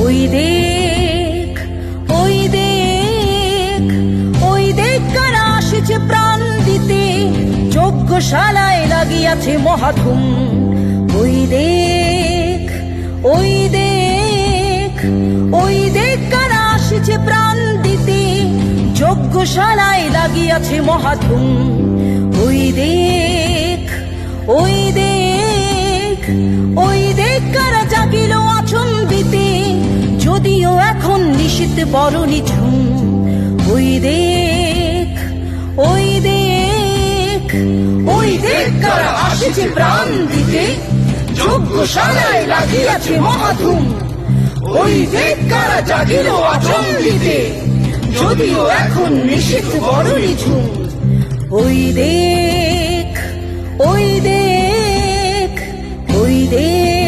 ওই দেখ, ওই দেখ, ওই দেখ কারা আসছে প্রাণ দিতে, যজ্ঞশালায় লাগিয়াছে মহাধুম। ওই দেখ, ওই দেখ, ওই দেখ কারা আসছে প্রাণ দিতে, যজ্ঞশালায় লাগিয়াছে মহাধুম। ওই দেখ, ওই দেখ, ওই দেখ কারা জাগিল আচম্বিতে, যদিও এখন নিশীথ বড় নিঝুম। ওই দেখ, ওই দেখ, ওই দেখ কারা আসছে প্রাণ দিতে, যজ্ঞশালায় লাগিয়াছে মহাধুম। ওই দেখ কারা জাগিল আচম্বিতে, যদিও এখন নিশীথ বড় নিঝুম। ওই দেখ, ওই দেখ, ওই দেখ।